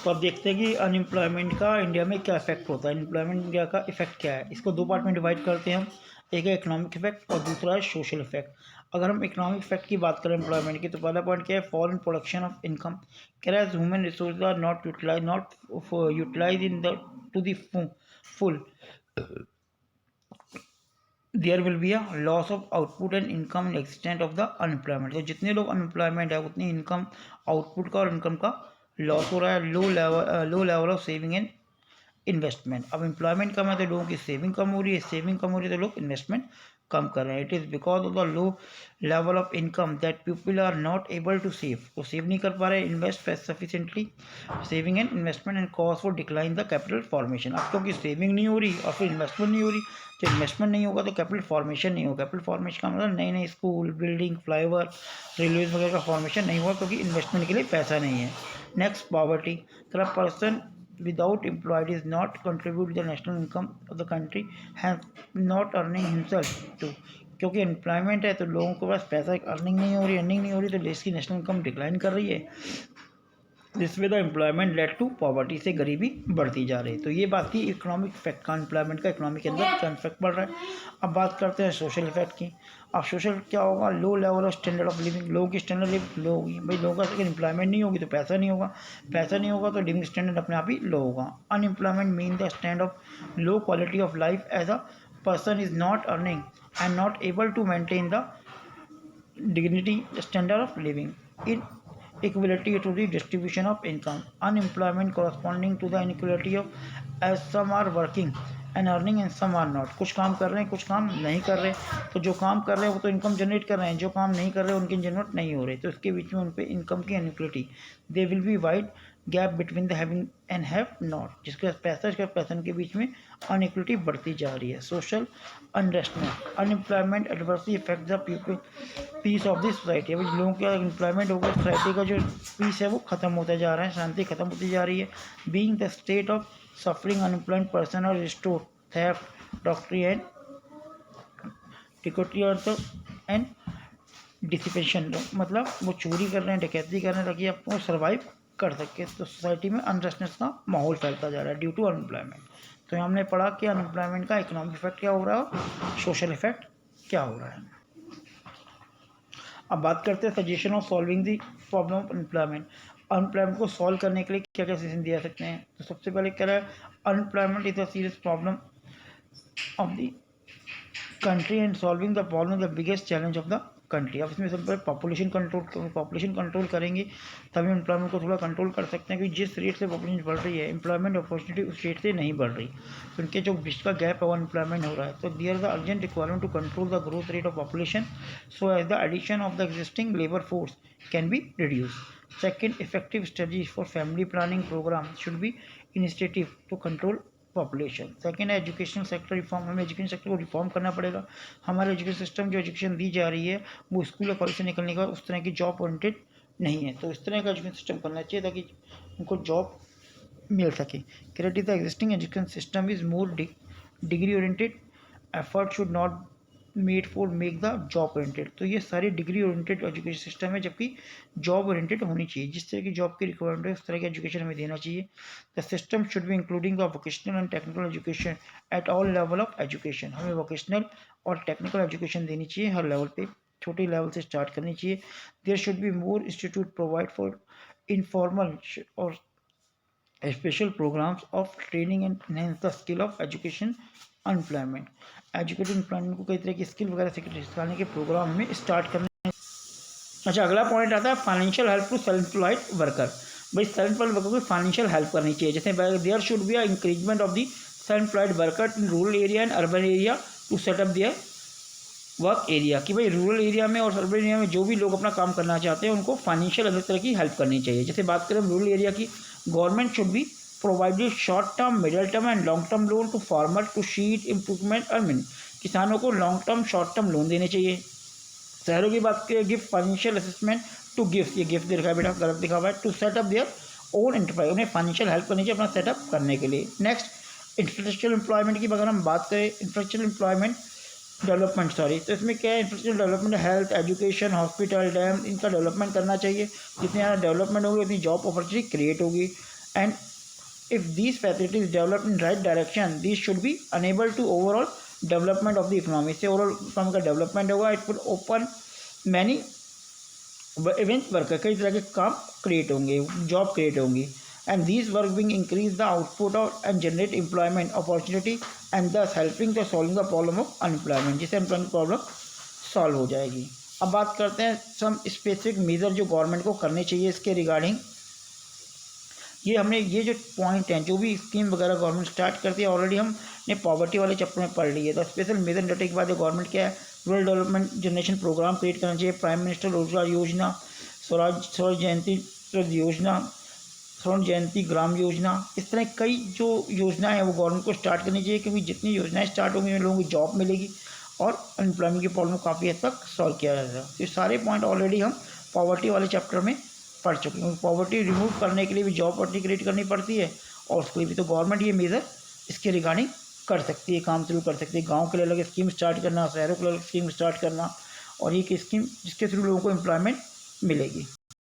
तो अब देखते हैं कि अनएम्प्लॉयमेंट का इंडिया में क्या इफेक्ट होता है, अनएम्प्लॉयमेंट इंडिया का इफेक्ट क्या है। इसको दो पार्ट में डिवाइड करते हैं हम, एक है इकोनॉमिक इफेक्ट और दूसरा है सोशल इफेक्ट। अगर हम इकोनॉमिक इफेक्ट की बात करें एम्प्लॉयमेंट की, तो पहला पॉइंट क्या है, fall in production of income. Carriage human resource are not utilise in the to the full, there will be a loss of output and income in extent of the unemployment. तो जितने लोग unemployment है उतनी income, output का और income का loss हो रहा है। लो level of saving and investment. अब एम्प्लॉयमेंट कम है तो लोगों की सेविंग कम हो रही है, सेविंग कम हो रही है तो लोग इन्वेस्टमेंट कम कर रहे हैं। It is because of the low level of income that people are not able to save, वो सेव नहीं कर पा रहे, invest sufficiently saving and investment and cost for decline the capital formation. अब क्योंकि सेविंग नहीं हो रही और फिर इन्वेस्टमेंट नहीं हो रही, तो इन्वेस्टमेंट नहीं होगा तो कैपिटल फॉर्मेशन नहीं होगा। कैपिटल फॉर्मेशन का मतलब नए नए स्कूल, बिल्डिंग, फ्लाईओवर, रेलवेज वगैरह का फॉर्मेशन नहीं हुआ क्योंकि इन्वेस्टमेंट के लिए पैसा नहीं है। Next, poverty. The person without employed is not contribute to the national income of the country, hence not earning himself too। क्योंकि एम्प्लॉयमेंट है तो लोगों के पास पैसा, अर्निंग नहीं हो रही, तो देश की नेशनल इनकम डिक्लाइन कर रही है। This way the employment led to poverty, से गरीबी बढ़ती जा रही है। तो ये बात थी इकोनॉमिक इफेक्ट का, एम्प्लॉयमेंट का इकोनॉमी के अंदर क्या इफेक्ट पड़ रहा है। अब बात करते हैं सोशल इफेक्ट की। अब सोशल क्या होगा, लो level of standard of living, लोगों की स्टैंडर्ड लिविंग लो होगी। भाई लोगों का एम्प्लॉयमेंट नहीं होगी तो पैसा नहीं होगा, पैसा नहीं होगा तो लिविंग स्टैंडर्ड अपने आप ही लो होगा। Unemployment mean the stand of low quality of life as a person is not earning and not able to maintain the dignity standard of living in equality to the distribution of income. Unemployment corresponding to the inequality of as some are working and earning and some are not। कुछ काम कर रहे हैं, कुछ काम नहीं कर रहे। तो जो काम कर रहे हैं वो तो इनकम जनरेट कर रहे हैं, जो काम नहीं कर रहे उनकी जनरेट नहीं हो रही, तो इसके बीच में उन पर इनकम की inequality, they will be wide gap between the having and have not. जिसके पास पैसा, इसके पैसन के बीच में अनइक्वलिटी बढ़ती जा रही है। Social unrestment. Unemployment adversely effect the people peace of the society. अभी लोगों का एम्प्लॉयमेंट होगा, सोसाइटी का जो पीस है वो खत्म होता जा रहा है, शांति खत्म होती जा रही है। Being the state of suffering unemployed person और रिस्टोर थेफ्ट डॉक्टरी एंड टिकोटी एंड डिसिपेशन, मतलब वो चोरी कर रहे हैं, डकैती कर रहे हैं ताकि आपको सर्वाइव कर सके। तो सोसाइटी में अनरेस्टनेस का माहौल फैलता जा रहा है ड्यू टू अनएम्प्लॉयमेंट। तो हमने पढ़ा कि अनएम्प्लॉयमेंट का इकोनॉमिक इफेक्ट क्या हो रहा है और सोशल इफेक्ट क्या हो रहा है। अब बात करते हैं suggestion of solving the problem of unemployment. Unemployment को सॉल्व करने के लिए क्या क्या सजेशन दिया सकते हैं। तो सबसे पहले कह रहा है unemployment is a serious problem of the country and solving the problem the biggest challenge of the country. अब इसमें सबसे पहले पॉपुलेशन कंट्रोल करेंगे तभी एम्प्लॉयमेंट को थोड़ा कंट्रोल कर सकते हैं, क्योंकि जिस रेट से पॉपुलेशन बढ़ रही है एम्प्लॉयमेंट अपॉर्चुनिटी उस रेट से नहीं बढ़ रही, तो उनके जो बीच का गैप है वो एम्प्लॉयमेंट हो रहा है। तो there the urgent requirement to control the growth rate of population so as the addition of the existing labour force can be reduce. Second, effective strategy for family planning program should be initiative to control population. Second है education sector reform. हमें education sector को reform करना पड़ेगा। हमारे education system जो education दी जा रही है वो स्कूल या कॉलेज से निकलने का उस तरह की जॉब ओरिएंटेड नहीं है, तो इस तरह का एजुकेशन सिस्टम करना चाहिए ताकि उनको जॉब मिल सके। Creative the existing education system is more degree oriented, effort should not made for make the job oriented. तो ये सारी डिग्री ओरिएंटेड एजुकेशन सिस्टम है, जबकि जॉब ओरिएंटेड होनी चाहिए। जिस तरह की जॉब की रिक्वायरमेंट है उस तरह की एजुकेशन हमें देना चाहिए। The system should be including the vocational and technical education at all level of education. हमें वोकेशनल और टेक्निकल एजुकेशन देनी चाहिए हर लेवल पे, छोटे लेवल से स्टार्ट करनी चाहिए। There should be more institute provide for informal और special programmes of training and enhance the skill of education unemployment. Educated employment को कई तरह की स्किल वगैरह सिखाने के प्रोग्राम में स्टार्ट करने। अच्छा, अगला पॉइंट आता है financial help to self employed worker. भाई सेल्फ एम्प्लॉयड वर्कर को फाइनेंशियल हेल्प करनी चाहिए। जैसे there should be a increasement of the self employed worker in rural area and urban area to set up their work area. कि भाई rural area में और urban area में जो भी लोग अपना काम करना चाहते हैं उनको फाइनेंशियल अलग तरह की हेल्प करनी चाहिए। जैसे बात करें रूरल एरिया की, government should be provided short term, middle term and long term loan to farmer to sheet improvement earning. किसानों को long term, short term loan देने चाहिए। शहरों की बात करें, gift financial assistment to gift, ये गिफ्ट दिखा बेटा गलत दिखा हुआ है, to set up their own enterprise. उन्हें फाइनेंशियल हेल्प करनी चाहिए अपना सेटअप करने के लिए। नेक्स्ट, इंफ्रास्ट्रक्चरल एम्प्लॉयमेंट की अगर हम बात करें, इंफ्रास्ट्रक्चरल एम्प्लॉयमेंट डेवलपमेंट तो इसमें क्या है, infrastructure development, health, education, hospital, dam, इनका डेवलपमेंट करना चाहिए। जितनी ज़्यादा डेवलपमेंट होगी उतनी जॉब अपॉर्चुनिटी क्रिएट होगी। and if these facilities develop in right direction, these should be enable to overall development of the economy. से overall economy का development होगा, it will open many events worker, कई तरह के काम create होंगे, job create होंगी, and these work being increase the output of and generate employment opportunity and thus helping to solving the problem of unemployment, जिससे employment problem solve हो जाएगी. अब बात करते हैं some specific measure जो गवर्नमेंट को करने चाहिए इसके रिगार्डिंग. ये जो पॉइंट हैं, जो भी स्कीम वगैरह गवर्नमेंट स्टार्ट करती है, ऑलरेडी हमने पॉवर्टी वाले चैप्टर में पढ़ ली है. तो स्पेशल मेजर अंडरटेक के बाद गवर्नमेंट क्या है, rural development generation program create करना चाहिए. प्राइम मिनिस्टर रोजगार योजना, स्वराज जयंती ग्राम योजना, इस तरह कई जो योजना है वो गवर्नमेंट को स्टार्ट करनी चाहिए, क्योंकि जितनी योजनाएं स्टार्ट होंगी उन लोगों को जॉब मिलेगी और अनएम्प्लॉयमेंट की प्रॉब्लम काफ़ी हद तक सॉल्व किया जाएगा. तो ये सारे पॉइंट ऑलरेडी हम पॉवर्टी वाले चैप्टर में पढ़ चुके हैं. पॉवर्टी रिमूव करने के लिए भी जॉब अपॉर्चुनिटी क्रिएट करनी पड़ती है, और उसके लिए भी तो गवर्नमेंट ये मेजर इसके रिगार्डिंग कर सकती है, काम शुरू कर सकती है. गांव के लिए अलग स्कीम स्टार्ट करना, शहरों के लिए अलग स्कीम स्टार्ट करना, और ये स्कीम जिसके थ्रू लोगों को एम्प्लॉयमेंट मिलेगी.